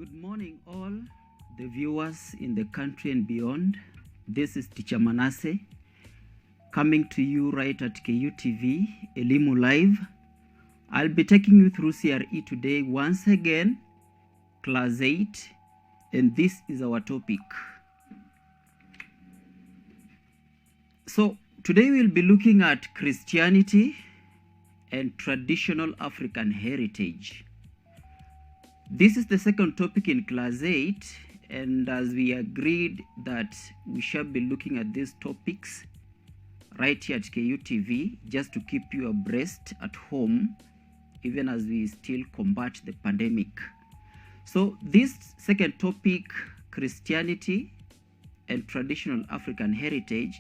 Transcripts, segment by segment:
Good morning, all the viewers in the country and beyond. This is Teacher Manasseh coming to you right at KUTV Elimu Live. I'll be taking you through CRE today once again, Class 8, and this is our topic. So today we'll be looking at Christianity and traditional African heritage. This is the second topic in Class 8, and as we agreed that we shall be looking at these topics right here at KUTV just to keep you abreast at home, even as we still combat the pandemic. So this second topic, Christianity and traditional African heritage,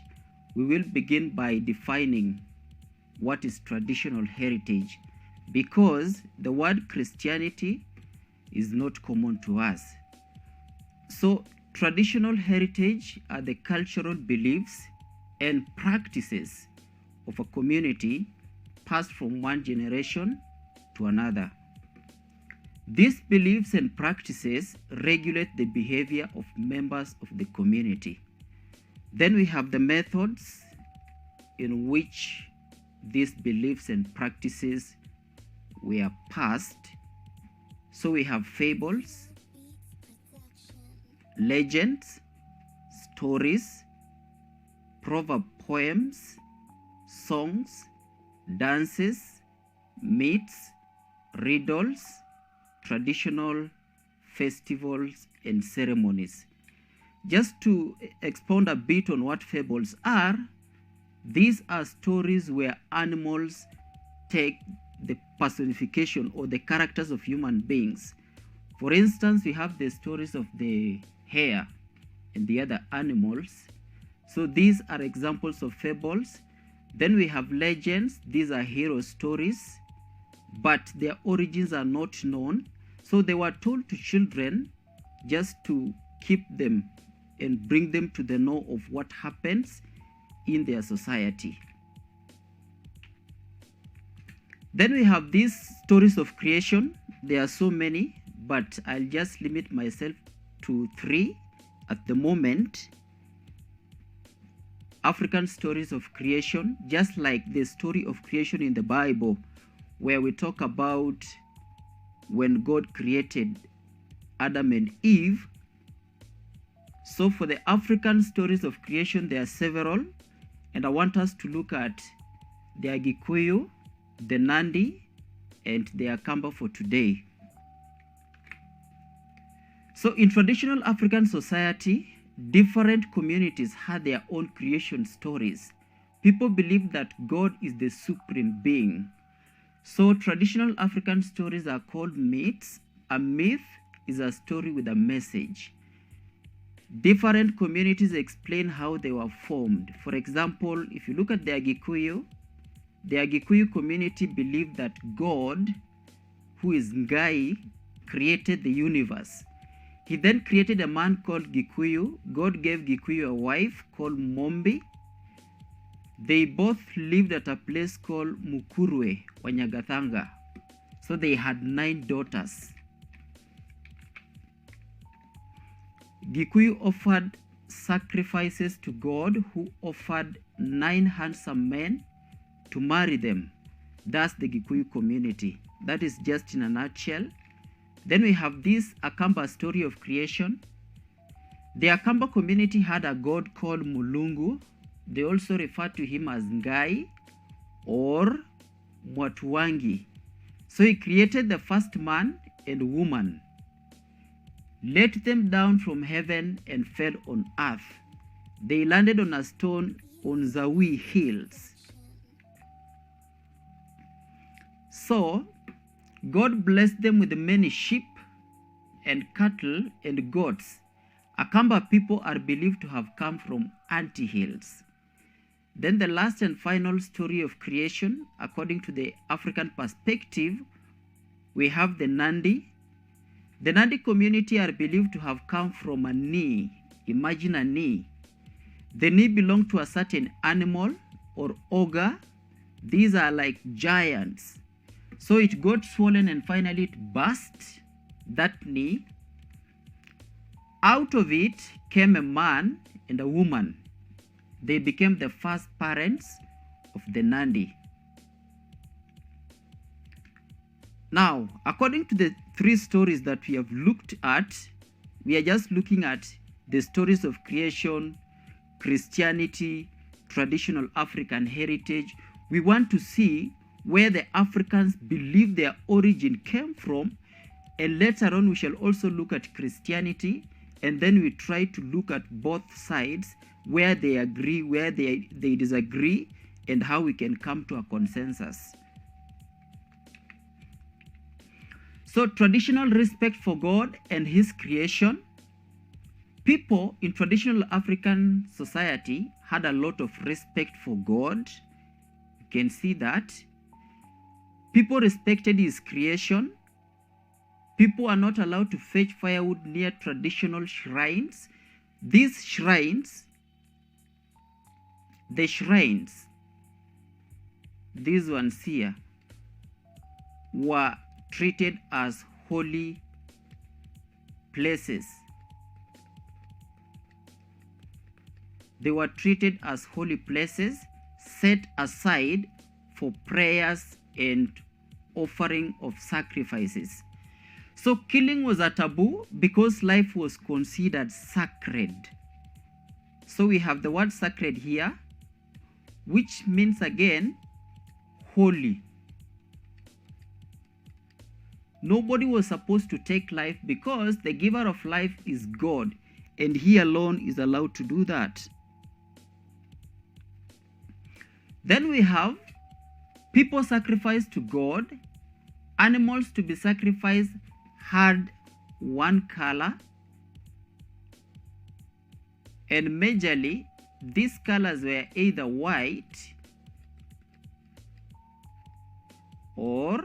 we will begin by defining what is traditional heritage, because the word Christianity is not common to us. So traditional heritage are the cultural beliefs and practices of a community passed from one generation to another. These beliefs and practices regulate the behavior of members of the community. Then we have the methods in which these beliefs and practices were passed. So we have fables, legends, stories, proverb poems, songs, dances, myths, riddles, traditional festivals, and ceremonies. Just to expound a bit on what fables are, these are stories where animals take the personification or the characters of human beings. For instance, we have the stories of the hare and the other animals. So these are examples of fables. Then we have legends. These are hero stories, but their origins are not known. So they were told to children just to keep them and bring them to the know of what happens in their society. Then we have these stories of creation. There are so many, but I'll just limit myself to 3 at the moment. African stories of creation, just like the story of creation in the Bible, where we talk about when God created Adam and Eve. So for the African stories of creation, there are several, and I want us to look at the Agikuyu, the Nandi, and the Akamba for today. So in traditional African society, different communities had their own creation stories. People believe that God is the supreme being. So traditional African stories are called myths. A myth is a story with a message. Different communities explain how they were formed. For example, if you look at the Agikuyu community believed that God, who is Ngai, created the universe. He then created a man called Gikuyu. God gave Gikuyu a wife called Mombi. They both lived at a place called Mukurwe, Wanyagathanga. So they had 9 daughters. Gikuyu offered sacrifices to God, who offered 9 handsome men to marry them. That's the Gikuyu community. That is just in a nutshell. Then we have this Akamba story of creation. The Akamba community had a god called Mulungu. They also refer to him as Ngai or Mwatuwangi. So he created the first man and woman, let them down from heaven and fell on earth. They landed on a stone on Zawi Hills. So God blessed them with many sheep and cattle and goats. Akamba people are believed to have come from ant-hills. Then the last and final story of creation, according to the African perspective, we have the Nandi. The Nandi community are believed to have come from a knee. Imagine a knee. The knee belonged to a certain animal or ogre. These are like giants. So it got swollen and finally it burst that knee. Out of it came a man and a woman. They became the first parents of the Nandi. Now, according to the three stories that we have looked at, we are just looking at the stories of creation, Christianity, traditional African heritage. We want to see where the Africans believe their origin came from, and later on we shall also look at Christianity, and then we try to look at both sides, where they agree, where they disagree, and how we can come to a consensus. So traditional respect for God and his creation. People in traditional African society had a lot of respect for God. You can see that. People respected his creation. People are not allowed to fetch firewood near traditional shrines. These shrines, these ones here, were treated as holy places. They were treated as holy places set aside for prayers and offering of sacrifices. So killing was a taboo because life was considered sacred. So we have the word sacred here, which means again holy. Nobody was supposed to take life because the giver of life is God, and he alone is allowed to do that. Then we have people sacrificed to God. Animals to be sacrificed had one color, and majorly these colors were either white or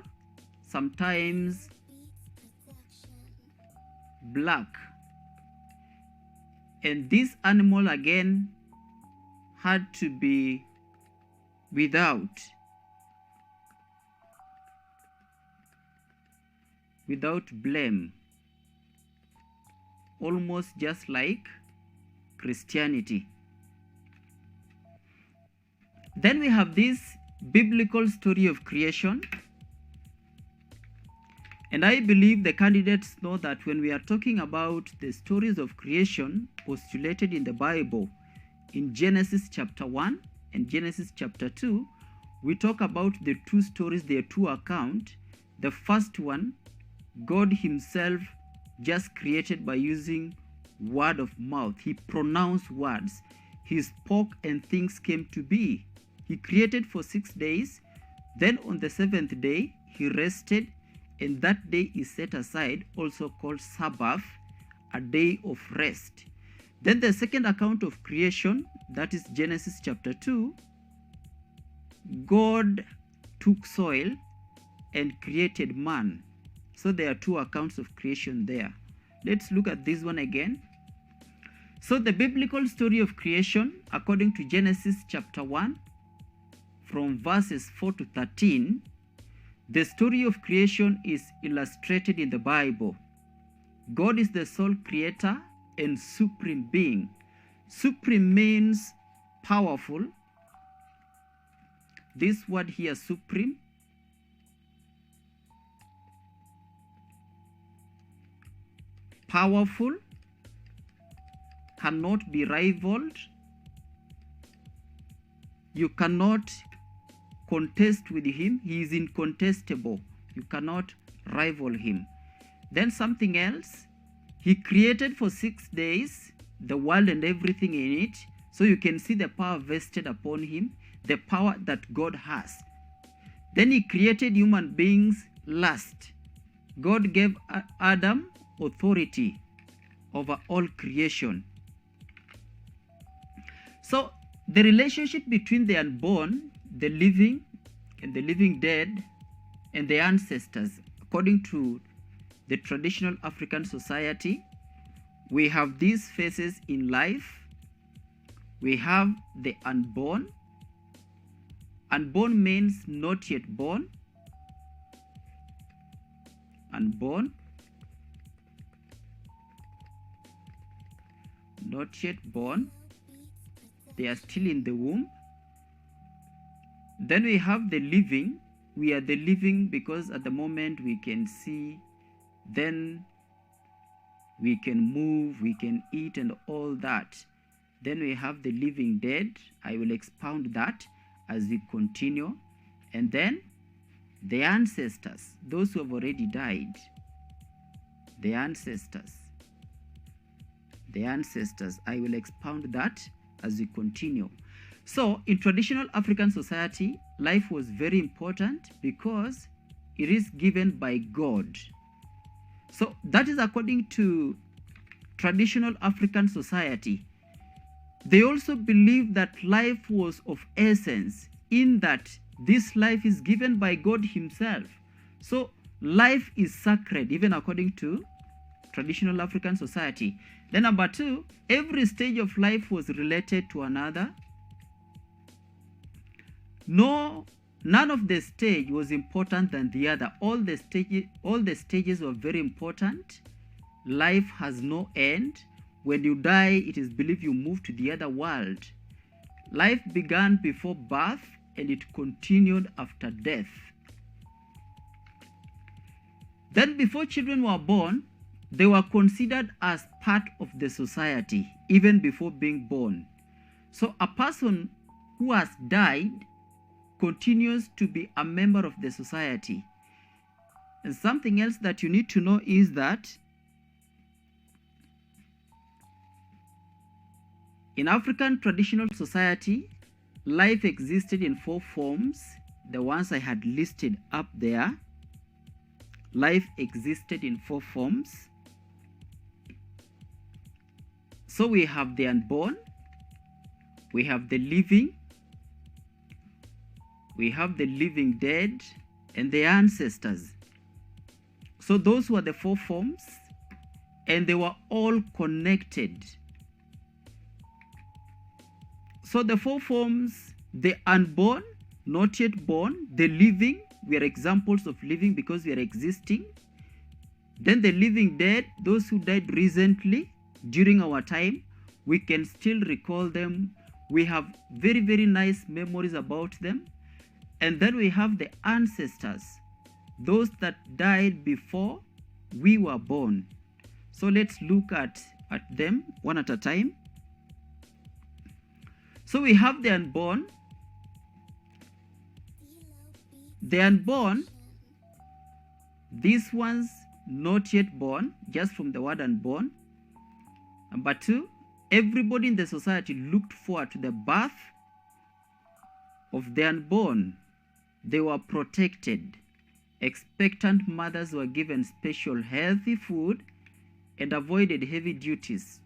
sometimes black. And this animal again had to be without blame, almost just like Christianity. Then we have this biblical story of creation. And I believe the candidates know that when we are talking about the stories of creation postulated in the Bible, in Genesis chapter 1 and Genesis chapter 2, we talk about the two stories, their two accounts. The first one, God himself just created by using word of mouth. He pronounced words. He spoke and things came to be. He created for 6 days. Then on the seventh day, he rested. And that day is set aside, also called Sabbath, a day of rest. Then the second account of creation, that is Genesis chapter 2, God took soil and created man. So there are two accounts of creation there. Let's look at this one again. So the biblical story of creation, according to Genesis chapter 1, from verses 4 to 13, the story of creation is illustrated in the Bible. God is the sole creator and supreme being. Supreme means powerful. This word here, supreme, powerful, cannot be rivaled. You cannot contest with him. He is incontestable. You cannot rival him. Then something else, he created for 6 days the world and everything in it. So you can see the power vested upon him, the power that God has. Then he created human beings last. God gave Adam authority over all creation. So the relationship between the unborn, the living and the living dead, and the ancestors, according to the traditional African society, we have these phases in life. We have the unborn. Unborn means not yet born. Unborn. not yet born. They are still in the womb. Then we have the living. We are the living because at the moment we can see, then we can move, we can eat and all that. Then we have the living dead. I will expound that as we continue. And then the ancestors, those who have already died. The ancestors. The ancestors. I will expound that as we continue. So in traditional African society, life was very important because it is given by God. So that is according to traditional African society. They also believe that life was of essence in that this life is given by God himself. So life is sacred even according to traditional African society. Then number two, every stage of life was related to another. None of the stage was important than the other. All the stages were very important. Life has no end. When you die, it is believed you move to the other world. Life began before birth and it continued after death. Then before children were born, they were considered as part of the society, even before being born. So a person who has died continues to be a member of the society. And something else that you need to know is that in African traditional society, life existed in four forms, the ones I had listed up there. Life existed in four forms. So we have the unborn, we have the living, we have the living dead, and the ancestors. So those were the four forms, and they were all connected. So the four forms, the unborn, not yet born, the living, we are examples of living because we are existing. Then the living dead, those who died recently during our time, we can still recall them. We have very, very nice memories about them. And then we have the ancestors, those that died before we were born. So let's look at them one at a time. So we have the unborn. The unborn, these ones not yet born, just from the word unborn. Number two, everybody in the society looked forward to the birth of the unborn. They were protected. Expectant mothers were given special healthy food and avoided heavy duties.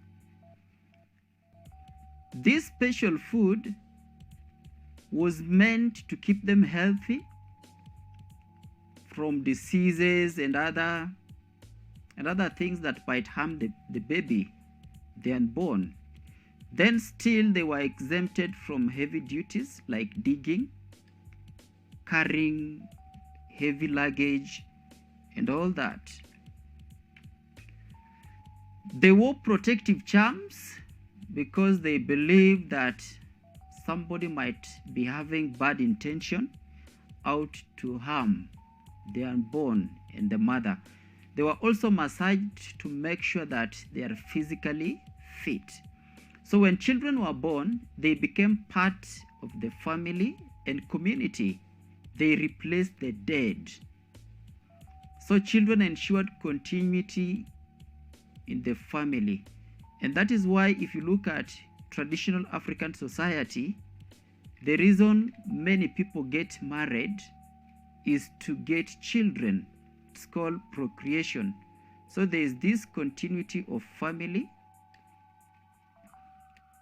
This special food was meant to keep them healthy from diseases and other things that might harm the baby, the unborn. Then still they were exempted from heavy duties like digging, carrying heavy luggage, and all that. They wore protective charms because they believed that somebody might be having bad intention out to harm the unborn and the mother. They were also massaged to make sure that they are physically fit. So when children were born, they became part of the family and community. They replaced the dead. So children ensured continuity in the family. And that is why if you look at traditional African society, the reason many people get married is to get children. It's called procreation. So there is this continuity of family,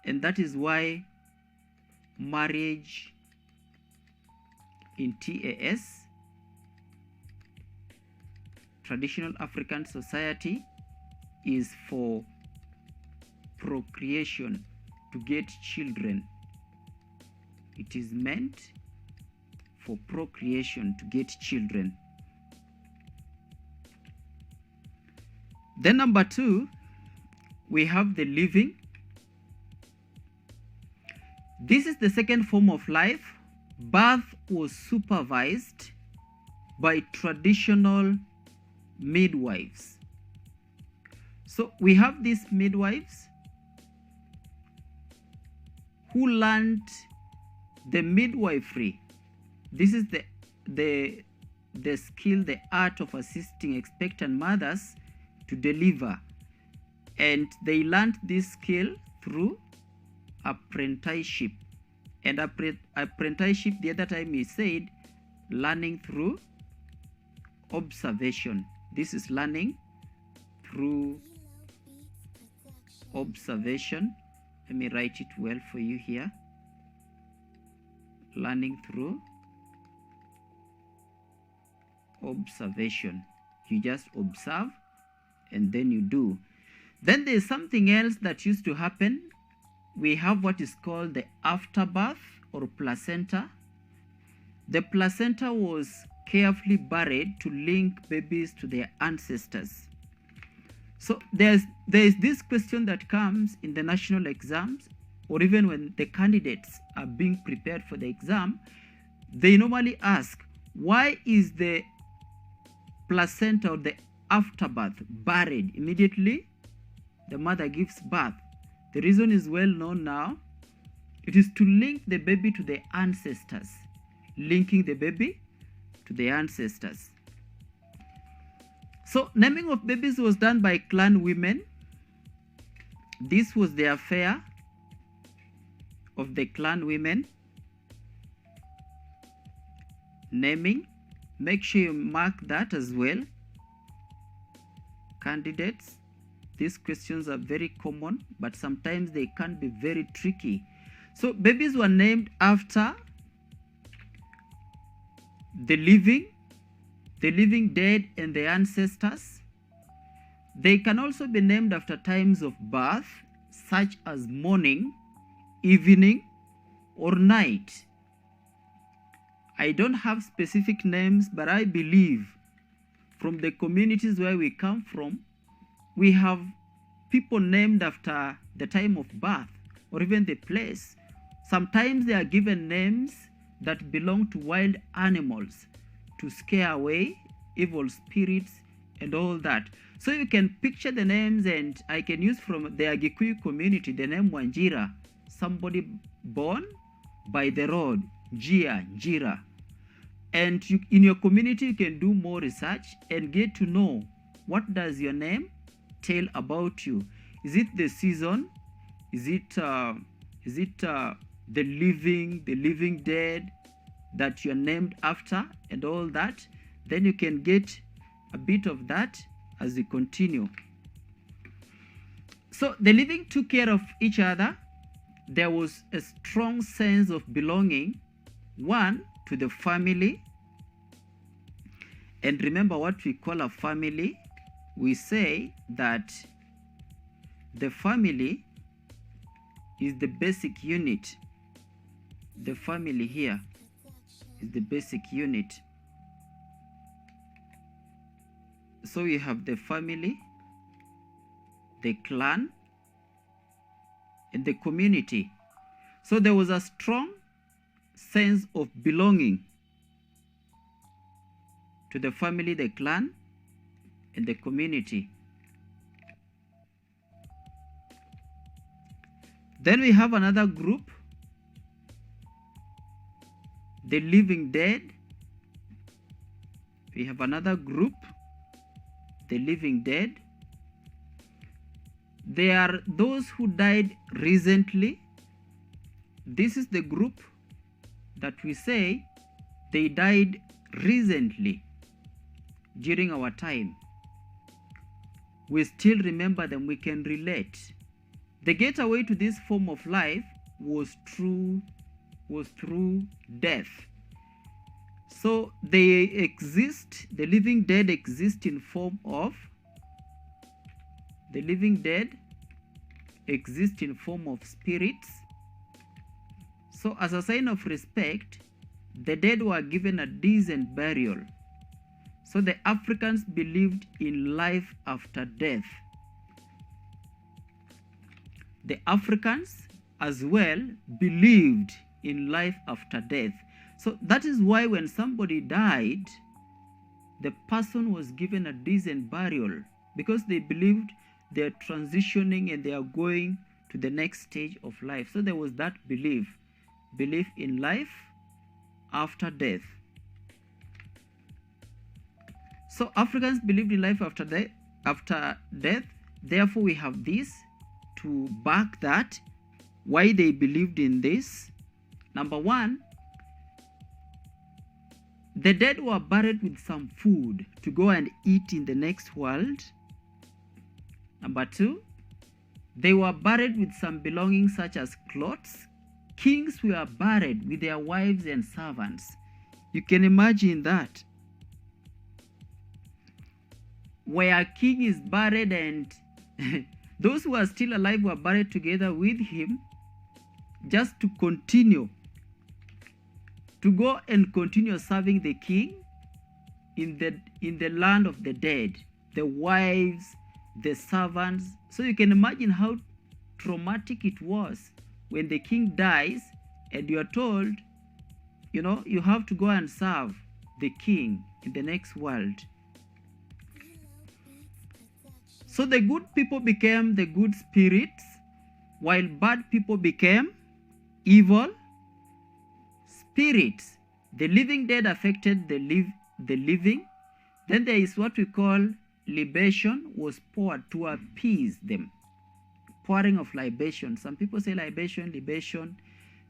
and that is why marriage in TAS, traditional African society, is for procreation, to get children. It is meant for procreation, to get children. Then number two, we have the living. This is the second form of life. Birth was supervised by traditional midwives. So we have these midwives who learned the midwifery. This is the skill, the art of assisting expectant mothers to deliver. And they learned this skill through apprenticeship. And apprenticeship, the other time he said, learning through observation. This is learning through observation. Let me write it well for you here. Learning through observation. You just observe and then you do. Then there's something else that used to happen. We have what is called the afterbirth or placenta. The placenta was carefully buried to link babies to their ancestors. So there is this question that comes in the national exams, or even when the candidates are being prepared for the exam. They normally ask, why is the placenta or the afterbirth buried immediately the mother gives birth? The reason is well known now. It is to link the baby to the ancestors. Linking the baby to the ancestors. So naming of babies was done by clan women. This was the affair of the clan women. Naming. Make sure you mark that as well. Candidates, these questions are very common, but sometimes they can be very tricky. So babies were named after the living dead, and the ancestors. They can also be named after times of birth, such as morning, evening, or night. I don't have specific names, but I believe from the communities where we come from, we have people named after the time of birth or even the place. Sometimes they are given names that belong to wild animals to scare away evil spirits and all that. So you can picture the names, and I can use from the Agikuyu community the name Wanjira, somebody born by the road, Njira. And in your community, you can do more research and get to know, what does your name tell about you? Is it the season? Is it the living dead that you're named after and all that? Then you can get a bit of that as we continue. So the living took care of each other. There was a strong sense of belonging, one, to the family. And remember what we call a family. We say that the family is the basic unit. The family here is the basic unit. So you have the family, the clan, and the community. So there was a strong sense of belonging to the family, the clan, and the community. Then we have another group, the living dead. We have another group, the living dead. They are those who died recently. This is the group that we say they died recently during our time. We still remember them, we can relate. The gateway to this form of life was through death. So they exist, the living dead exist in form of, spirits. So as a sign of respect, the dead were given a decent burial. So the Africans believed in life after death. The Africans as well believed in life after death. So that is why when somebody died, the person was given a decent burial, because they believed they're transitioning and they are going to the next stage of life. So there was that belief in life after death. So Africans believed in life after death. Therefore, we have this to back that, why they believed in this. Number one, the dead were buried with some food to go and eat in the next world. Number two, they were buried with some belongings such as clothes. Kings were buried with their wives and servants. You can imagine that. Where a king is buried and those who are still alive were buried together with him, just to continue, to go and continue serving the king in the land of the dead, the wives, the servants. So you can imagine how traumatic it was when the king dies and you are told, you have to go and serve the king in the next world. So the good people became the good spirits, while bad people became evil spirits. The living dead affected the living. Then there is what we call libation was poured to appease them. Pouring of libation. Some people say libation.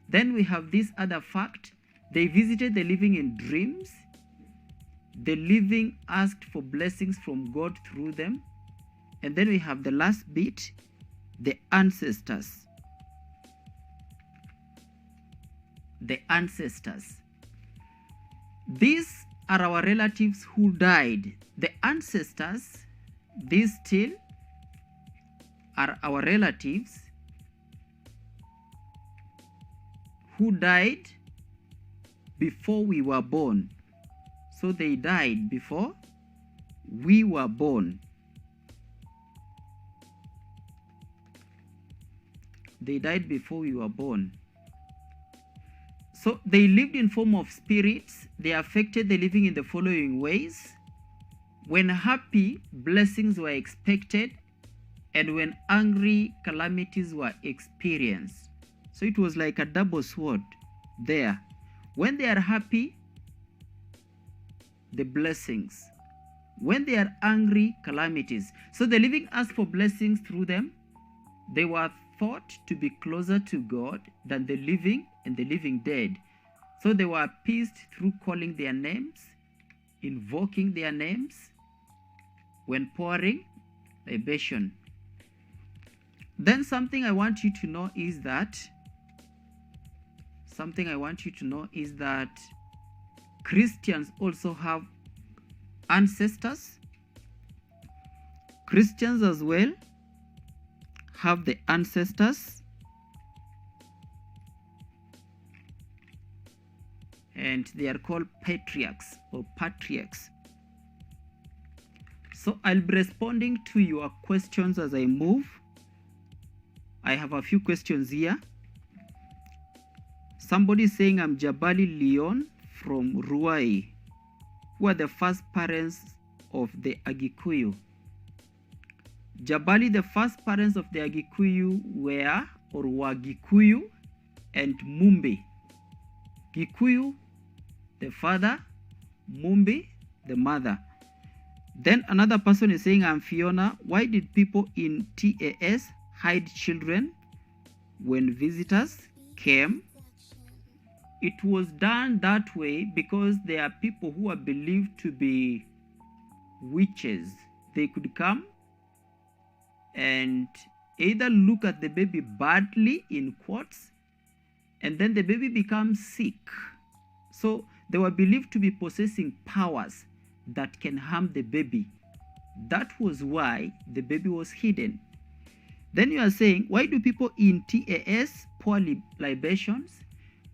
Then we have this other fact. They visited the living in dreams. The living asked for blessings from God through them. And then we have the last bit, the ancestors. The ancestors. These are our relatives who died. The ancestors, these still are our relatives who died before we were born. So they died before we were born. They died before we were born. So they lived in form of spirits. They affected the living in the following ways. When happy, blessings were expected, and when angry, calamities were experienced. So it was like a double sword there. When they are happy, the blessings. When they are angry, calamities. So the living asked for blessings through them. They were thought to be closer to God than the living and the living dead. So they were appeased through calling their names, invoking their names, when pouring libation. Then something I want you to know is that Christians also have ancestors. Christians as well have the ancestors, and they are called patriarchs or patriarchs. So I'll be responding to your questions as I move. I have a few questions here. Somebody is saying, I'm Jabali Leon from Ruai. Who are the first parents of the Agikuyu? Jabali, the first parents of the Agikuyu were Gikuyu and Mumbi. Gikuyu, the father, Mumbi, the mother. Then another person is saying, I'm Fiona. Why did people in TAS hide children when visitors came? It was done that way because there are people who are believed to be witches. They could come and either look at the baby badly, in quotes, and then the baby becomes sick. So they were believed to be possessing powers that can harm the baby. That was why the baby was hidden. Then you are saying, why do people in TAS pour libations?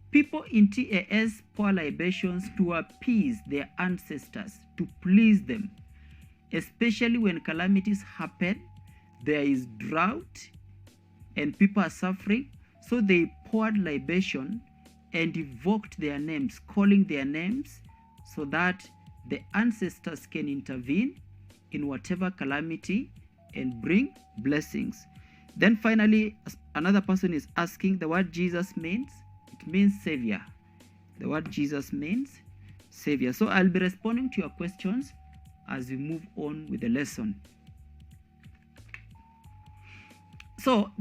People in TAS pour libations to appease their ancestors, to please them, especially when calamities happen. There is drought and people are suffering. So they poured libation and evoked their names, calling their names, so that the ancestors can intervene in whatever calamity and bring blessings. Then finally, another person is asking, the word Jesus means, it means savior. The word Jesus means savior. So I'll be responding to your questions as we move on with the lesson. So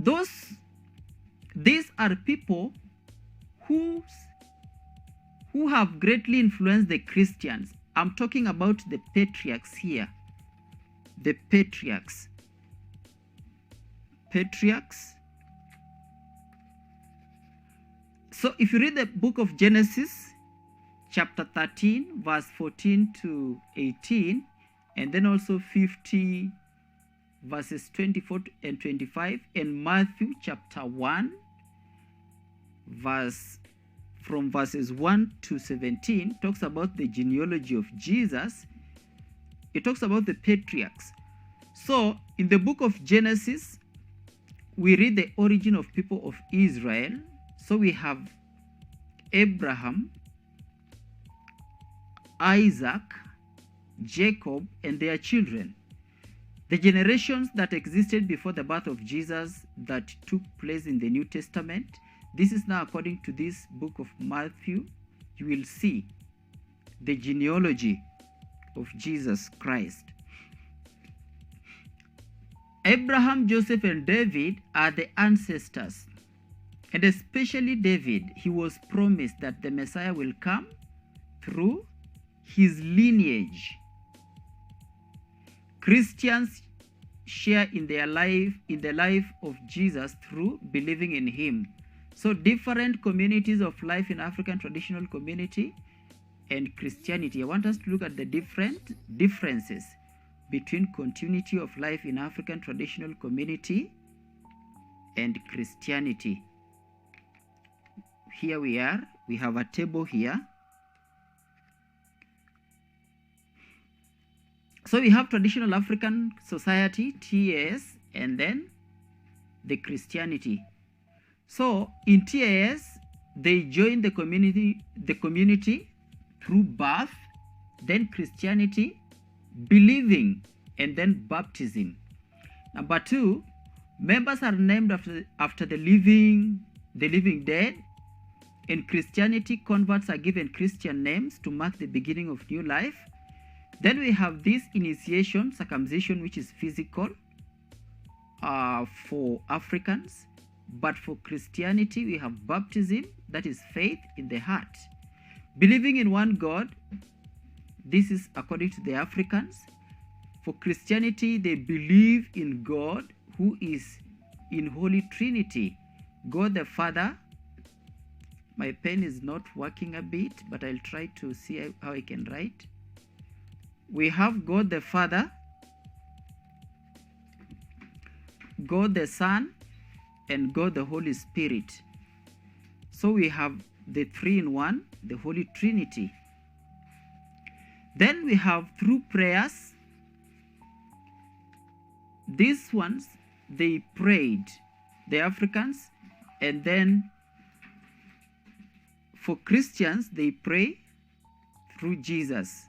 these are people who have greatly influenced the Christians. I'm talking about the patriarchs here. The patriarchs. Patriarchs. So if you read the book of Genesis, chapter 13, verse 14 to 18, and then also 50, verses 24 and 25, and Matthew chapter 1, from verses 1 to 17, talks about the genealogy of Jesus. It talks about the patriarchs. So in the book of Genesis, we read the origin of people of Israel. So we have Abraham, Isaac, Jacob, and their children. The generations that existed before the birth of Jesus that took place in the New Testament. This is now according to this book of Matthew. You will see the genealogy of Jesus Christ. Abraham, Joseph, and David are the ancestors. And especially David, he was promised that the Messiah will come through his lineage. Christians share in the life of Jesus through believing in him. So different communities of life in African traditional community and Christianity. I want us to look at the differences between continuity of life in African traditional community and Christianity. Here we are. We have a table here. So we have traditional African society, TAS, and then the Christianity. So in TAS, they join the community through birth, then Christianity, believing, and then baptism. Number 2, members are named after the living dead. In Christianity, converts are given Christian names to mark the beginning of new life. Then we have this initiation, circumcision, which is physical for Africans. But for Christianity, we have baptism, that is faith in the heart. Believing in one God, this is according to the Africans. For Christianity, they believe in God who is in Holy Trinity. God the Father. My pen is not working a bit, but I'll try to see how I can write. We have God the Father, God the Son, and God the Holy Spirit. So we have the 3 in 1, the Holy Trinity. Then we have through prayers. These ones, they prayed, the Africans, and then for Christians, they pray through Jesus.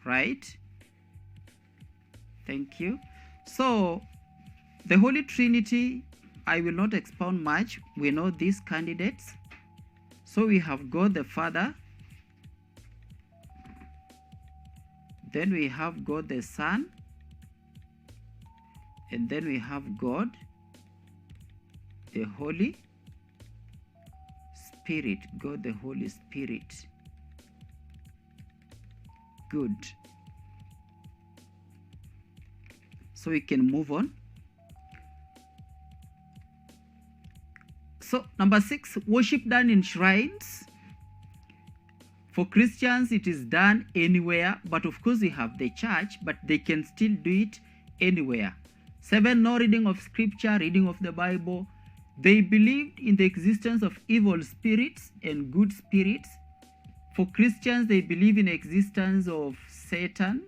Right? Thank you. So the Holy Trinity, I will not expound much. We know these candidates. So we have God the Father. Then we have God the Son. And then we have God the Holy Spirit. God the Holy Spirit. Good. So we can move on. So number 6, worship done in shrines. For Christians, it is done anywhere, but of course we have the church, but they can still do it anywhere. 7, no reading of scripture, reading of the Bible. They believed in the existence of evil spirits and good spirits. For Christians, they believe in the existence of Satan,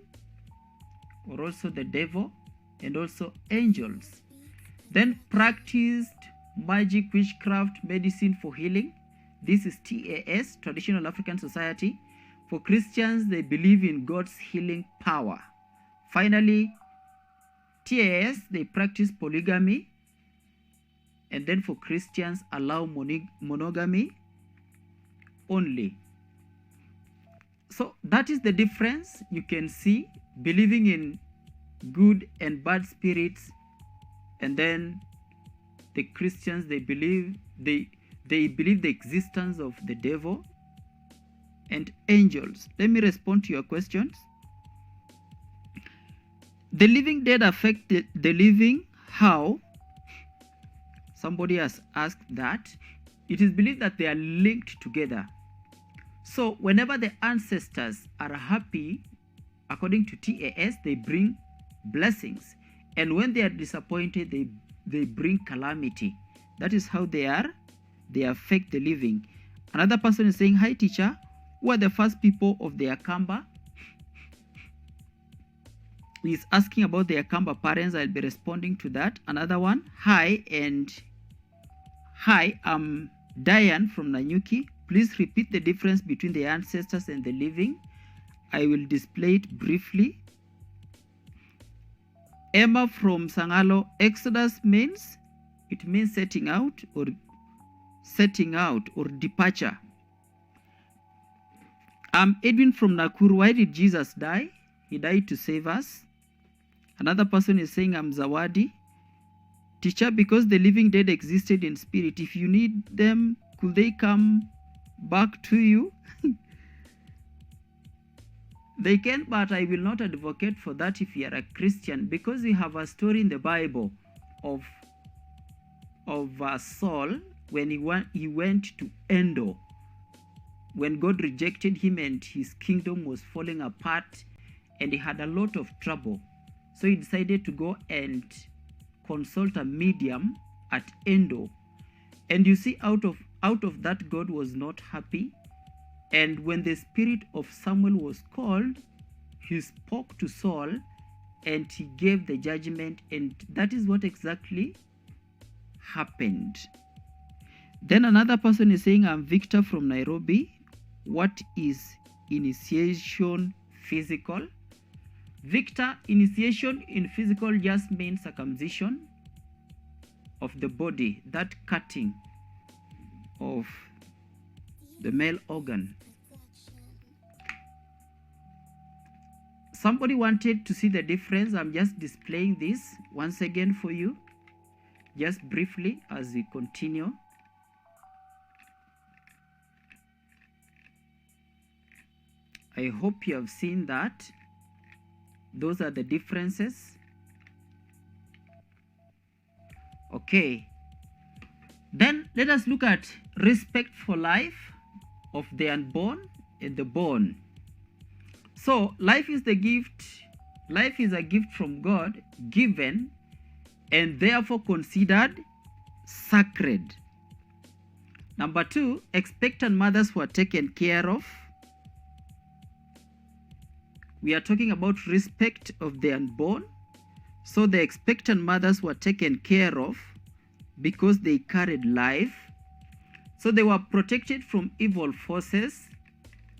or also the devil, and also angels. Then practiced magic, witchcraft, medicine for healing. This is TAS, Traditional African Society. For Christians, they believe in God's healing power. Finally, TAS, they practice polygamy. And then for Christians, allow monogamy only. So that is the difference. You can see believing in good and bad spirits, and then the Christians, they believe the existence of the devil and angels. Let me respond to your questions. The living dead affect the living. How? Somebody has asked that. It is believed that they are linked together. So whenever the ancestors are happy, according to TAS, they bring blessings. And when they are disappointed, they bring calamity. That is how they are. They affect the living. Another person is saying, hi teacher, who are the first people of the Akamba? He is asking about the Akamba parents. I'll be responding to that. Another one, hi, I'm Diane from Nanyuki. Please repeat the difference between the ancestors and the living. I will display it briefly. Emma from Sangalo, Exodus means, it means setting out or departure. I'm Edwin from Nakuru. Why did Jesus die? He died to save us. Another person is saying, I'm Zawadi. Teacher, because the living dead existed in spirit, if you need them, could they come back to you? They can, but I will not advocate for that if you are a Christian, because we have a story in the Bible of Saul when he went to Endor, when God rejected him and his kingdom was falling apart and he had a lot of trouble. So he decided to go and consult a medium at Endor. And you see, out of that, God was not happy. And when the spirit of Samuel was called, he spoke to Saul and he gave the judgment, and that is what exactly happened. Then another person is saying, I'm Victor from Nairobi. What is initiation physical? Victor, initiation in physical just means circumcision of the body, that cutting of the male organ. Somebody wanted to see the difference. I'm just displaying this once again for you, just briefly as we continue. I hope you have seen that. Those are the differences. Okay. Then let us look at respect for life of the unborn and the born. So life is the gift. Life is a gift from God, given and therefore considered sacred. Number 2, expectant mothers were taken care of. We are talking about respect of the unborn. So the expectant mothers were taken care of because they carried life. So they were protected from evil forces.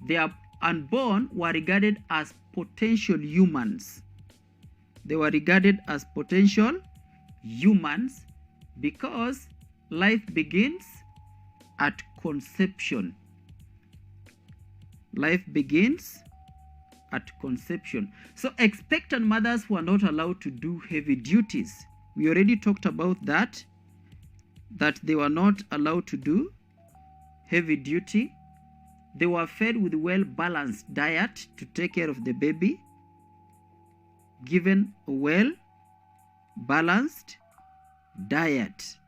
Their unborn were regarded as potential humans. They were regarded as potential humans because life begins at conception. Life begins at conception. So expectant mothers were not allowed to do heavy duties. We already talked about that they were not allowed to do heavy duty. They were fed with well-balanced diet to take care of the baby, given a well-balanced diet.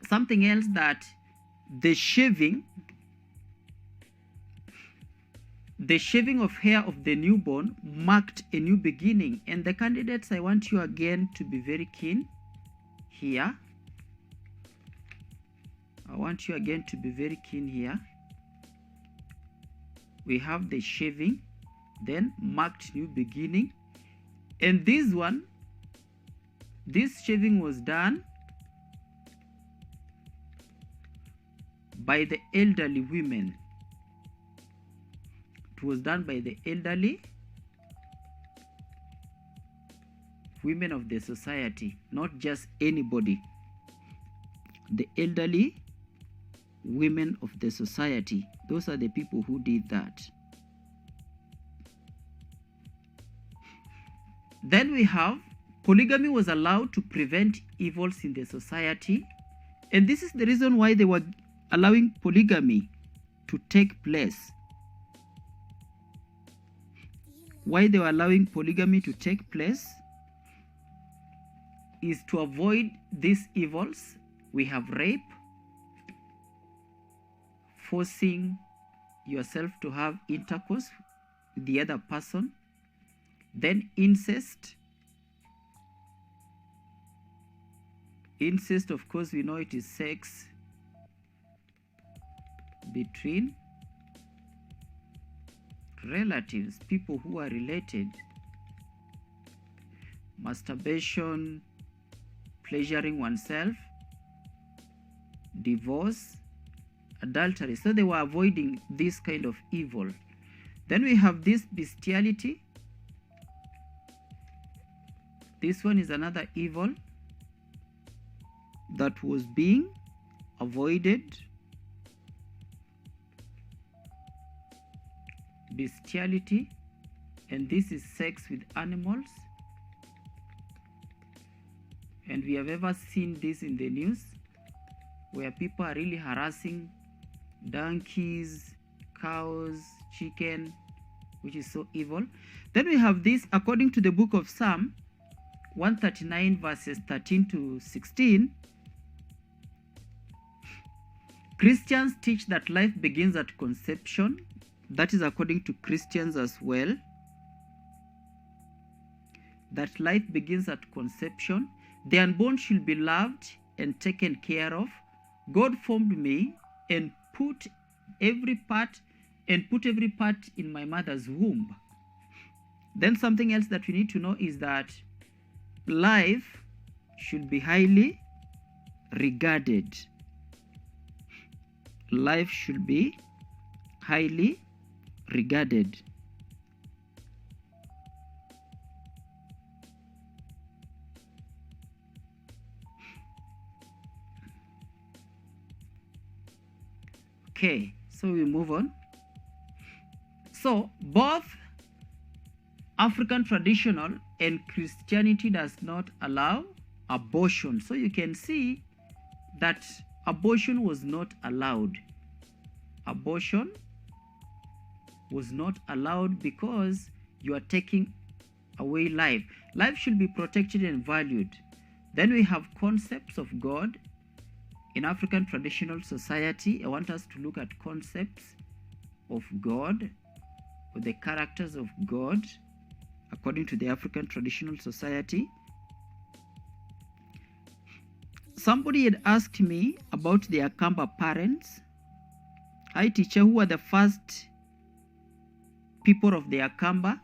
Something else, that the shaving of hair of the newborn marked a new beginning. And the candidates, I want you again to be very keen here. I want you again to be very keen here. We have the shaving, then marked new beginning. And this one, This shaving was done by the elderly women. It was done by the elderly women of the society, not just anybody. The elderly women of the society, those are the people who did that. Then we have polygamy was allowed to prevent evils in the society, and this is the reason why they were allowing polygamy to take place. Why they were allowing polygamy to take place is to avoid these evils. We have rape, forcing yourself to have intercourse with the other person, then incest. Incest, of course, we know it is sex between relatives, people who are related. Masturbation, pleasuring oneself, divorce, adultery. So they were avoiding this kind of evil. Then we have this bestiality. This one is another evil that was being avoided. Bestiality, and this is sex with animals. And we have ever seen this in the news, where people are really harassing donkeys, cows, chicken, which is so evil. Then we have this, according to the book of Psalm 139 verses 13 to 16. Christians teach that life begins at conception. That is according to Christians as well. That life begins at conception. The unborn should be loved and taken care of. God formed me and put every part in my mother's womb. Then something else that we need to know is that life should be highly regarded. Life should be highly regarded. Okay, so we move on. So both African traditional and Christianity does not allow abortion. So you can see that abortion was not allowed. Abortion was not allowed because you are taking away life. Life should be protected and valued. Then we have concepts of God. In African traditional society, I want us to look at concepts of God, or the characters of God, according to the African traditional society. Somebody had asked me about the Akamba parents. Hi teacher, who are the first people of the Akamba?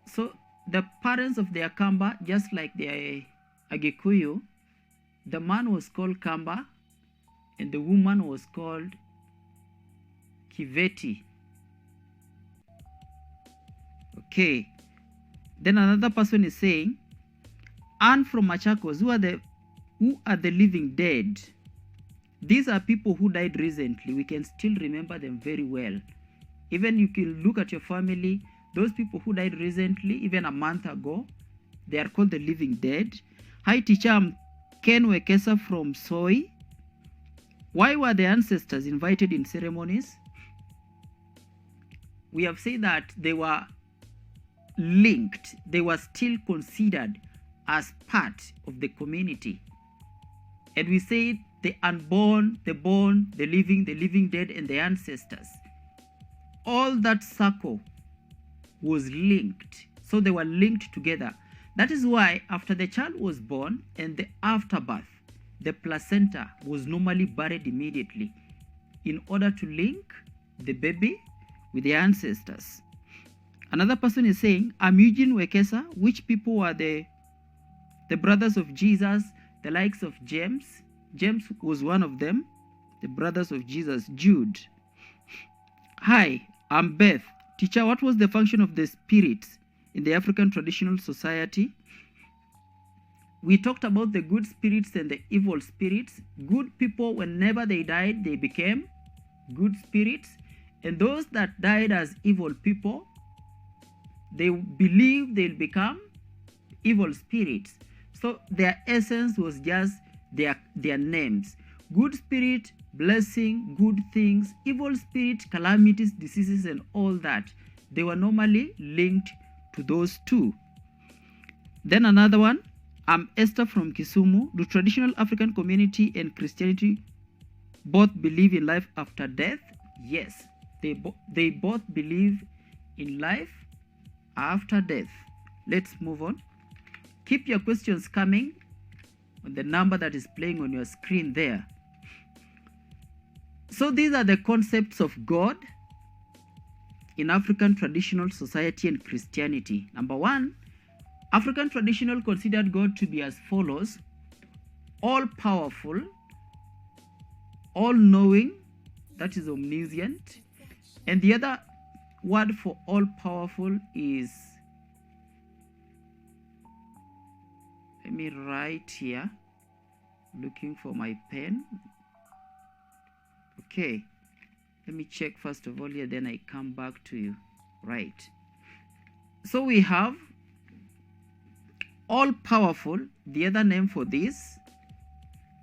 So the parents of the Akamba, just like the Agikuyu, the man was called Kamba and the woman was called Kiveti. Okay. Then another person is saying, and from Machakos, who are the living dead? These are people who died recently. We can still remember them very well. Even you can look at your family, those people who died recently, even a month ago, they are called the living dead. Hi teacher, I'm Ken Wekesa from Soy. Why were the ancestors invited in ceremonies? We have said that they were linked. They were still considered as part of the community. And we say the unborn, the born, the living dead, and the ancestors. All that circle was linked. So they were linked together. That is why after the child was born and the afterbirth, the placenta was normally buried immediately in order to link the baby with the ancestors. Another person is saying, I'm Eugene Wekesa. Which people were the the brothers of Jesus, the likes of James. James was one of them. The brothers of Jesus, Jude. Hi, I'm Beth. Teacher, what was the function of the spirits in the African traditional society? We talked about the good spirits and the evil spirits. Good people, whenever they died, they became good spirits. And those that died as evil people, they believe they'll become evil spirits. So their essence was just their names. Good spirit, blessing, good things. Evil spirit, calamities, diseases, and all that. They were normally linked to those two. Then another one. I'm Esther from Kisumu. Do traditional African community and Christianity both believe in life after death? Yes, they both believe in life after death. Let's move on. Keep your questions coming on the number that is playing on your screen there. So these are the concepts of God in African traditional society and Christianity. Number one, African traditional considered God to be as follows: all-powerful, all-knowing, that is omniscient. And the other word for all-powerful is, let me write here, looking for my pen. Okay, let me check first of all here, then I come back to you. Right. So we have all-powerful. The other name for this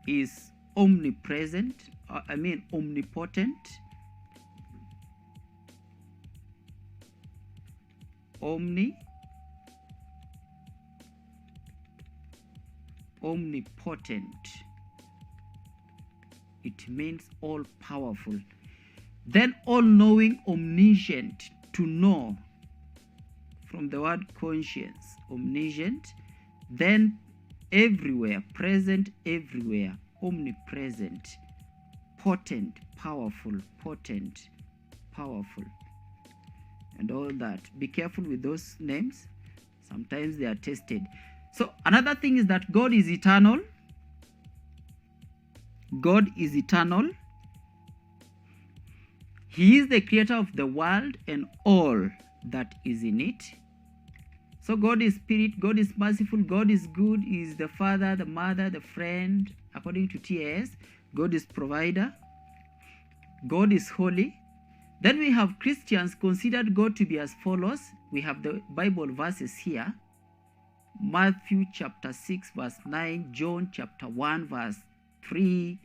is omnipresent, omnipotent. Omnipotent. It means all-powerful. Then all-knowing, omniscient, to know, from the word conscience, omniscient. Then everywhere, present everywhere, omnipresent. Potent, powerful, and all that. Be careful with those names. Sometimes they are tested. So another thing is that God is eternal. God is eternal. He is the creator of the world and all that is in it. So God is spirit, God is merciful, God is good, He is the father, the mother, the friend, according to TAS. God is provider. God is holy. Then we have Christians considered God to be as follows. We have the Bible verses here. Matthew chapter 6 verse 9, John chapter 1 verse 3,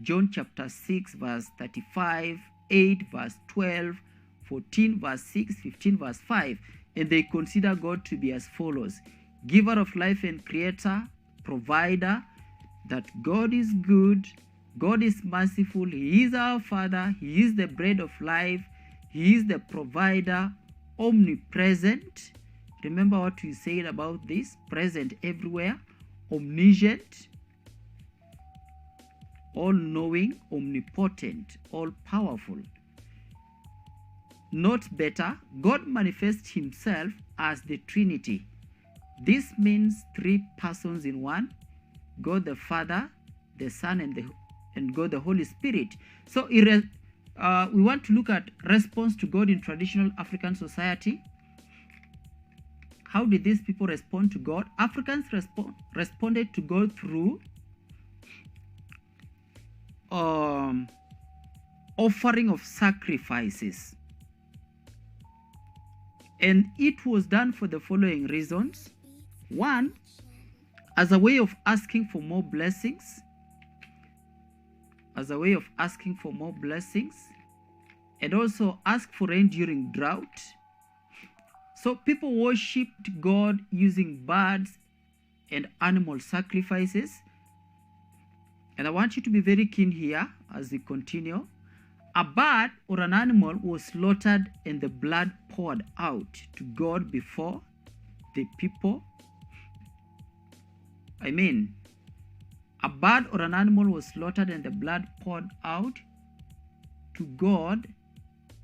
John chapter 6 verse 35, 8 verse 12, 14 verse 6, 15 verse 5. And they consider God to be as follows: giver of life and creator, provider, that God is good, God is merciful, He is our Father, He is the bread of life, He is the provider, omnipresent. Remember what we said about this: present everywhere, omniscient, all-knowing, omnipotent, all-powerful. Note better, God manifests Himself as the Trinity. This means three persons in one: God the Father, the Son, and God the Holy Spirit. So we want to look at response to God in traditional African society. How did these people respond to God? Africans responded to God through offering of sacrifices. And it was done for the following reasons. One, as a way of asking for more blessings. And also ask for rain during drought. So people worshipped God using birds and animal sacrifices. And I want you to be very keen here as we continue. A bird or an animal was slaughtered and the blood poured out to God before the people. A bird or an animal was slaughtered and the blood poured out to God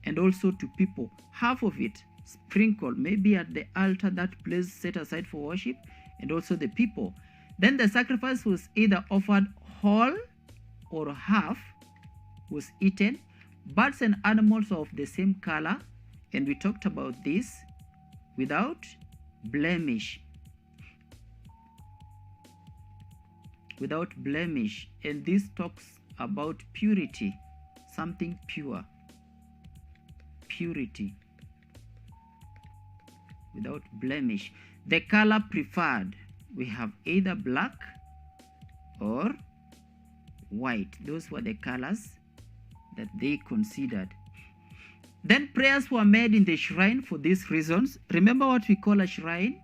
and also to people. Half of it sprinkled maybe at the altar, that place set aside for worship, and also the people. Then the sacrifice was either offered whole or half was eaten. Birds and animals of the same color, and we talked about this, without blemish. Without blemish. And this talks about purity, something pure. Purity. Without blemish. The color preferred, we have either black or white. Those were the colors that they considered. Then prayers were made in the shrine for these reasons. Remember what we call a shrine?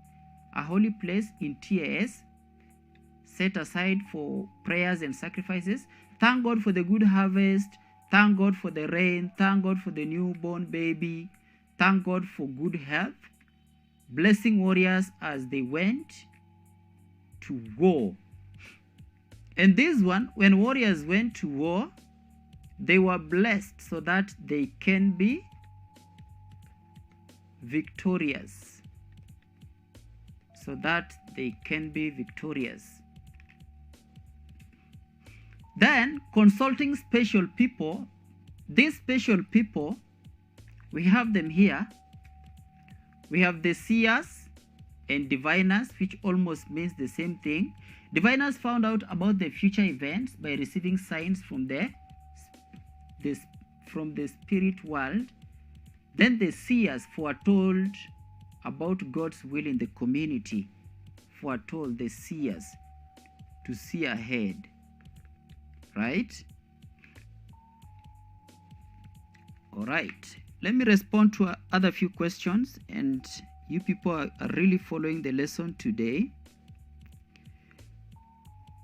A holy place in TAS, set aside for prayers and sacrifices. Thank God for the good harvest. Thank God for the rain. Thank God for the newborn baby. Thank God for good health. Blessing warriors as they went to war. And this one, when warriors went to war, they were blessed so that they can be victorious. So that they can be victorious. Then, consulting special people. These special people, we have them here. We have the seers and diviners, which almost means the same thing. Diviners found out about the future events by receiving signs from the spirit world. Then the seers foretold about God's will in the community. Foretold, the seers, to see ahead. Right? All right. Let me respond to other few questions, and you people are really following the lesson today.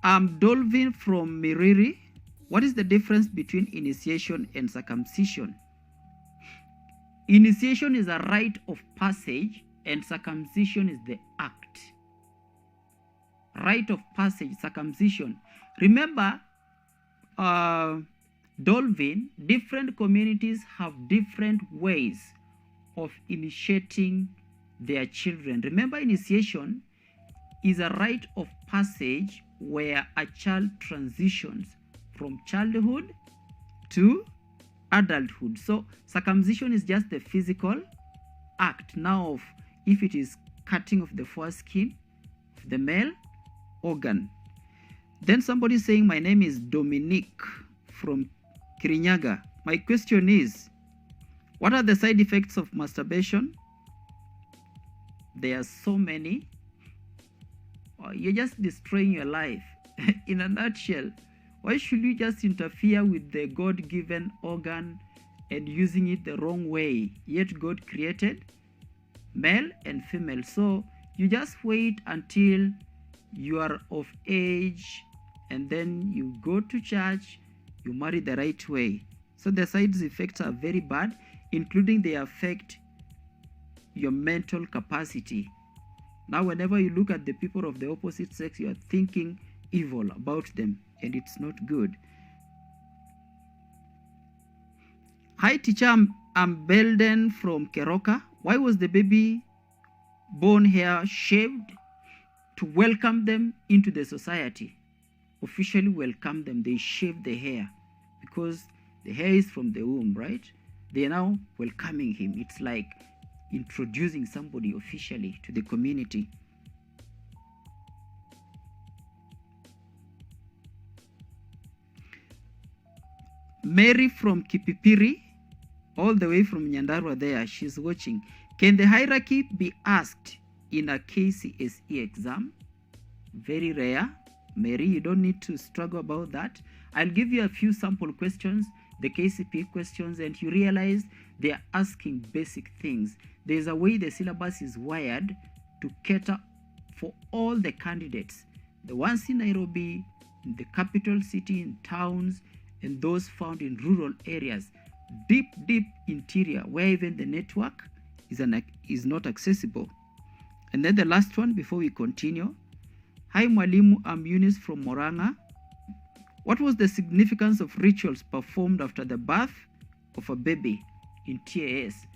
I'm Dolvin from Miriri. What is the difference between initiation and circumcision? Initiation is a rite of passage, and circumcision is the act. Rite of passage, circumcision. Remember, Dolvin, different communities have different ways of initiating their children. Remember, initiation is a rite of passage where a child transitions from childhood to adulthood. So circumcision is just the physical act now of if it is cutting of the foreskin of the male organ. Then somebody saying, my name is Dominique from Kirinyaga. My question is, what are the side effects of masturbation? There are so many. You're just destroying your life. In a nutshell, why should you just interfere with the God-given organ and using it the wrong way? Yet God created male and female. So you just wait until you are of age, and then you go to church, you marry the right way. So the side effects are very bad, including they affect your mental capacity. Now, whenever you look at the people of the opposite sex, you are thinking evil about them, and it's not good. Hi, teacher. I'm Belden from Keroka. Why was the baby born hair shaved? To welcome them into the society. Officially welcome them. They shave the hair because the hair is from the womb, right? They are now welcoming him. It's like introducing somebody officially to the community. Mary from Kipipiri, all the way from Nyandarua there, she's watching. Can the hierarchy be asked in a KCSE exam? Very rare. Mary, you don't need to struggle about that. I'll give you a few sample questions, the KCPE questions, and you realize they are asking basic things. There's a way the syllabus is wired to cater for all the candidates, the ones in Nairobi, in the capital city, in towns, and those found in rural areas, deep interior, where even the network is not accessible. And then the last one before we continue. Hi Mwalimu, I'm Eunice from Moranga. What was the significance of rituals performed after the birth of a baby in TAS?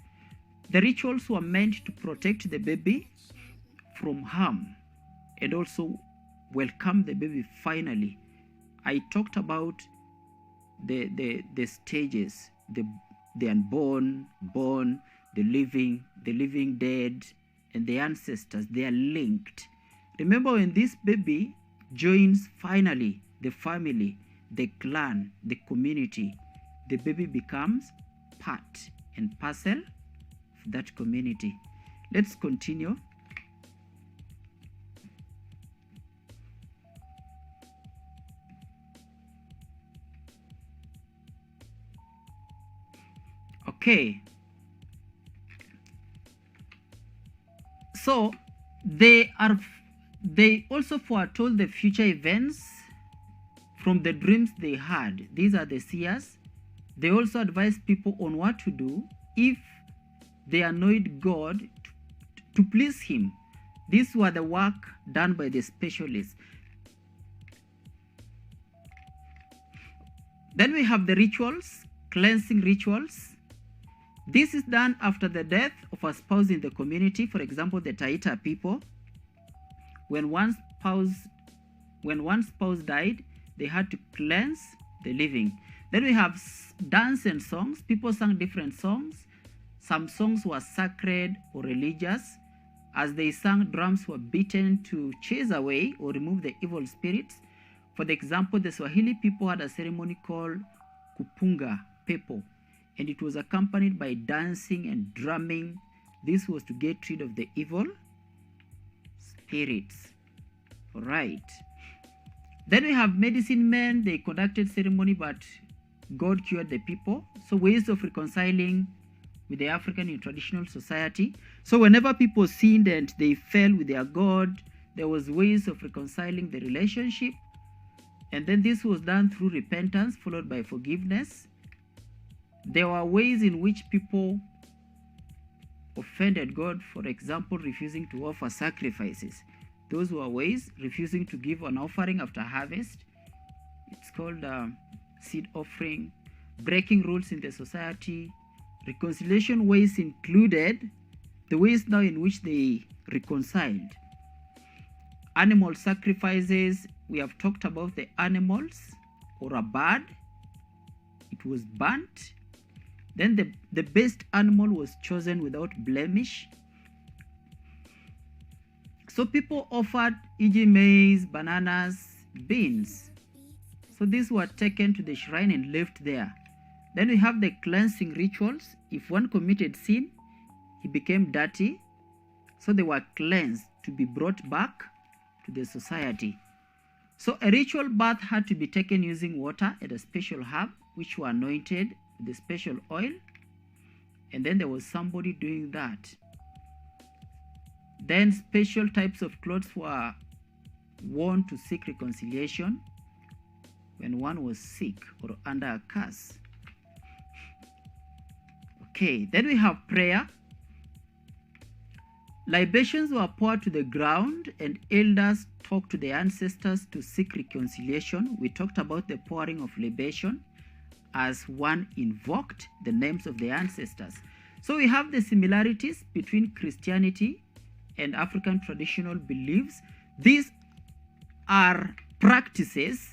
The rituals were meant to protect the baby from harm and also welcome the baby finally. I talked about the stages, the unborn, born, the living dead, and the ancestors. They are linked. Remember, when this baby joins finally the family, the clan, the community, the baby becomes part and parcel of that community. Let's continue. Okay. So they also foretold the future events from the dreams they had. These are the seers. They also advise people on what to do if they annoyed God to please him. These were the work done by the specialists. Then we have the rituals, cleansing rituals. This is done after the death of a spouse in the community. For example, the Taita people. When one spouse died, they had to cleanse the living. Then we have dance and songs. People sang different songs. Some songs were sacred or religious. As they sang, drums were beaten to chase away or remove the evil spirits. For example, the Swahili people had a ceremony called Kupunga Pepo, and it was accompanied by dancing and drumming. This was to get rid of the evil spirits. All right. Then we have medicine men. They conducted ceremony, but God cured the people. So ways of reconciling with the African in traditional society. So whenever people sinned and they fell with their God, there was ways of reconciling the relationship. And then this was done through repentance, followed by forgiveness. There were ways in which people offended God, for example, refusing to offer sacrifices. Those were ways, refusing to give an offering after harvest. It's called seed offering. Breaking rules in the society. Reconciliation ways included the ways now in which they reconciled. Animal sacrifices. We have talked about the animals or a bird. It was burnt. Then the best animal was chosen without blemish. So people offered e.g. maize, bananas, beans. So these were taken to the shrine and left there. Then we have the cleansing rituals. If one committed sin, he became dirty. So they were cleansed to be brought back to the society. So a ritual bath had to be taken using water and a special herb, which were anointed with a special oil. And then there was somebody doing that. Then special types of clothes were worn to seek reconciliation when one was sick or under a curse. Okay, then we have prayer. Libations were poured to the ground and elders talked to the ancestors to seek reconciliation. We talked about the pouring of libation as one invoked the names of the ancestors. So we have the similarities between Christianity and African traditional beliefs. These are practices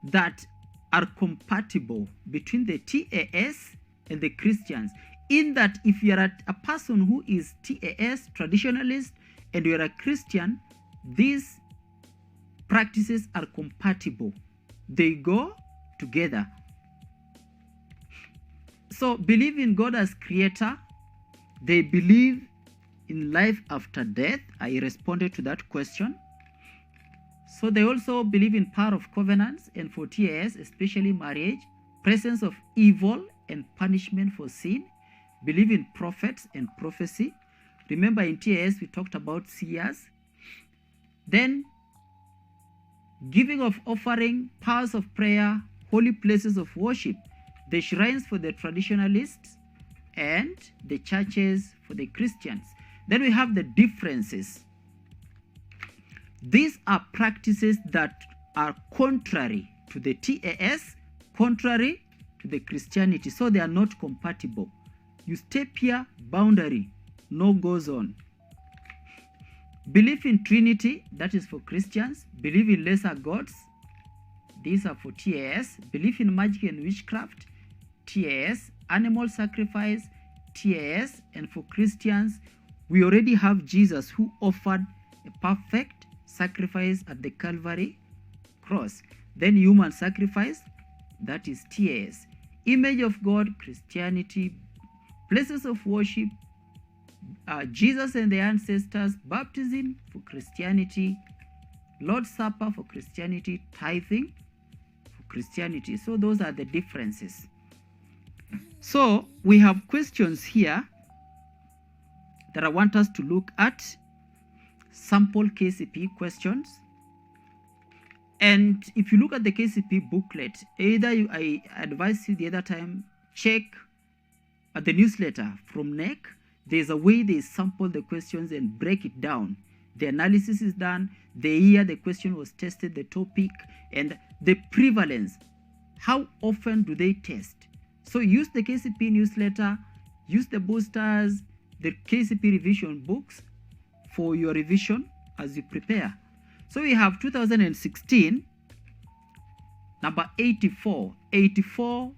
that are compatible between the TAS and the Christians, in that if you are a person who is TAS, traditionalist, and you are a Christian, these practices are compatible. They go together. So believe in God as creator. They believe in life after death. I responded to that question. So they also believe in power of covenants, and for TAS, especially marriage, presence of evil and punishment for sin. Believe in prophets and prophecy. Remember in TAS we talked about seers. Then giving of offering, powers of prayer, holy places of worship, the shrines for the traditionalists and the churches for the Christians. Then we have the differences. These are practices that are contrary to the TAS, contrary to the Christianity, so they are not compatible. You step here, boundary, no goes on. Belief in Trinity, that is for Christians. Believe in lesser gods, these are for TAS. Belief in magic and witchcraft, TAS. Animal sacrifice, TAS. And for Christians, we already have Jesus who offered a perfect sacrifice at the Calvary cross. Then human sacrifice, that is TAS. Image of God, Christianity. Places of worship, Jesus and the ancestors. Baptism for Christianity. Lord's Supper for Christianity. Tithing for Christianity. So those are the differences. So we have questions here that I want us to look at. Sample KCP questions. And if you look at the KCP booklet, I advise you the other time, check at the newsletter from NEC. There's a way they sample the questions and break it down. The analysis is done, the year the question was tested, the topic, and the prevalence. How often do they test? So use the KCP newsletter, use the boosters, the KCP revision books for your revision as you prepare. So we have 2016, number 84. 84,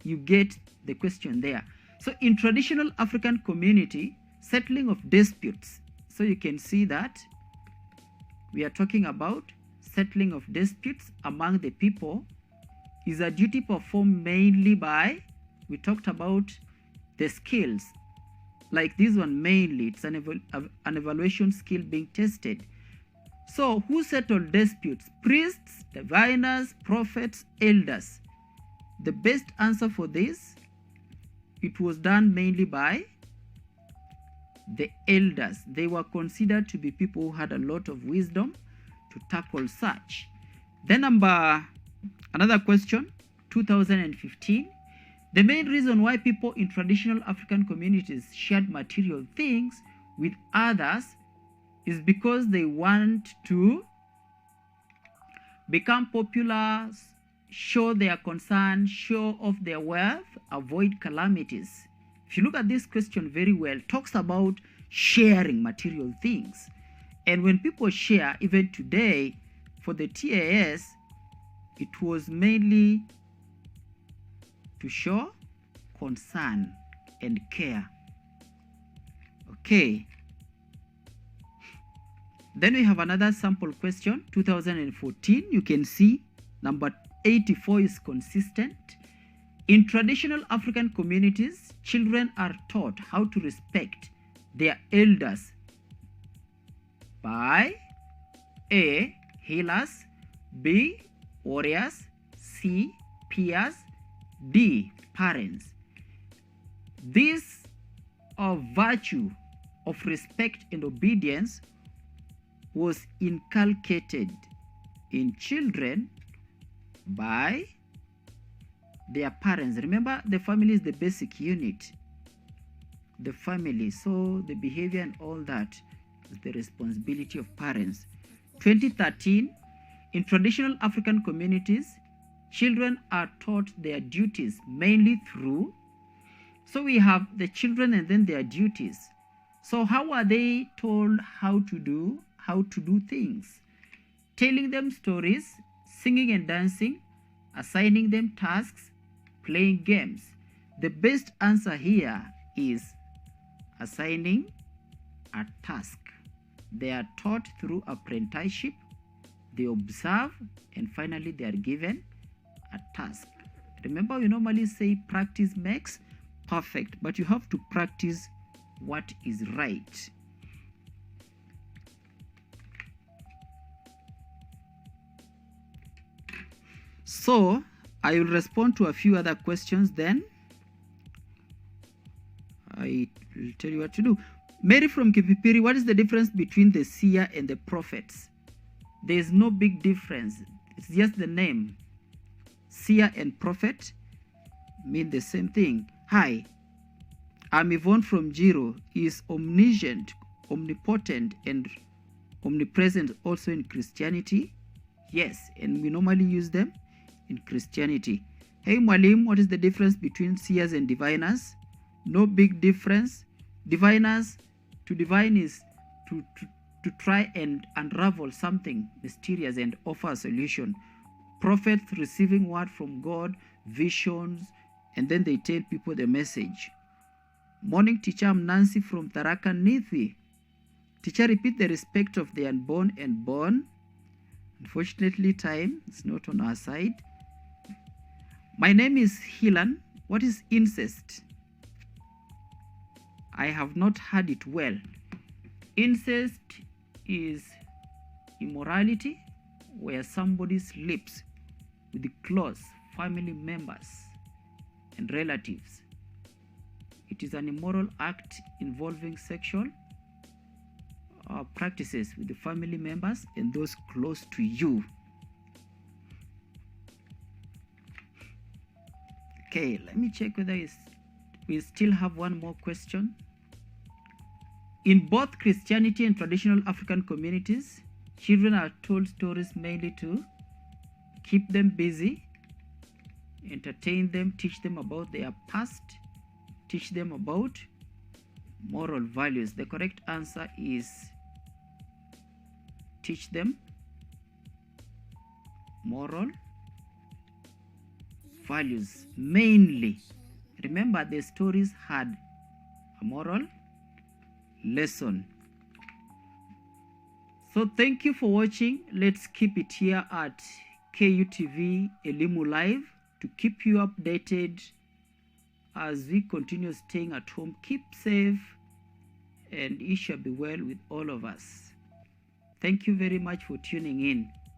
you get the question there. So in traditional African community, settling of disputes. So you can see that we are talking about settling of disputes among the people is a duty performed mainly by, we talked about the skills. Like this one mainly, it's an evaluation skill being tested. So who settled disputes? Priests, diviners, prophets, elders. The best answer for this, it was done mainly by the elders. They were considered to be people who had a lot of wisdom to tackle such. Then another question, 2015. The main reason why people in traditional African communities shared material things with others is because they want to become popular, show their concern, show off their wealth, avoid calamities. If you look at this question very well, it talks about sharing material things. And when people share, even today, for the TAS, it was mainly to show concern and care. Okay. Then we have another sample question, 2014. You can see number 84 is consistent. In traditional African communities, children are taught how to respect their elders by A, healers, B, warriors, C, peers, D, parents. This virtue of respect and obedience was inculcated in children by their parents. Remember, the family is the basic unit. The family, so the behavior and all that is the responsibility of parents. 2013, in traditional African communities, children are taught their duties mainly through, so we have the children and then their duties. So how are they told how to do things? Telling them stories, singing and dancing, assigning them tasks, playing games. The best answer here is assigning a task. They are taught through apprenticeship, they observe, and finally they are given a task. Remember, we normally say practice makes perfect, but you have to practice what is right. So I will respond to a few other questions, then I will tell you what to do. Mary from Kipipiri, what is the difference between the seer and the prophets? There is no big difference. It's just the name. Seer and prophet mean the same thing. Hi, I'm Yvonne from Jiro. Is omniscient, omnipotent, and omnipresent also in Christianity? Yes, and we normally use them in Christianity. Hey Mwalim, what is the difference between seers and diviners? No big difference. Diviners, to divine is to to try and unravel something mysterious and offer a solution. Prophets receiving word from God, visions, and then they tell people the message. Morning teacher, I'm Nancy from Tharaka Nithi. Teacher, repeat the respect of the unborn and born. Unfortunately, time is not on our side. My name is Hilan. What is incest? I have not heard it well. Incest is immorality where somebody sleeps with close family members and relatives. It is an immoral act involving sexual practices with the family members and those close to you. Okay, let me check whether we still have one more question. In both Christianity and traditional African communities, children are told stories mainly to keep them busy, entertain them, teach them about their past, teach them about moral values. The correct answer is teach them moral values mainly. Remember, the stories had a moral lesson. So thank you for watching. Let's keep it here at KUTV Elimu Live to keep you updated as we continue staying at home. Keep safe and it shall be well with all of us. Thank you very much for tuning in.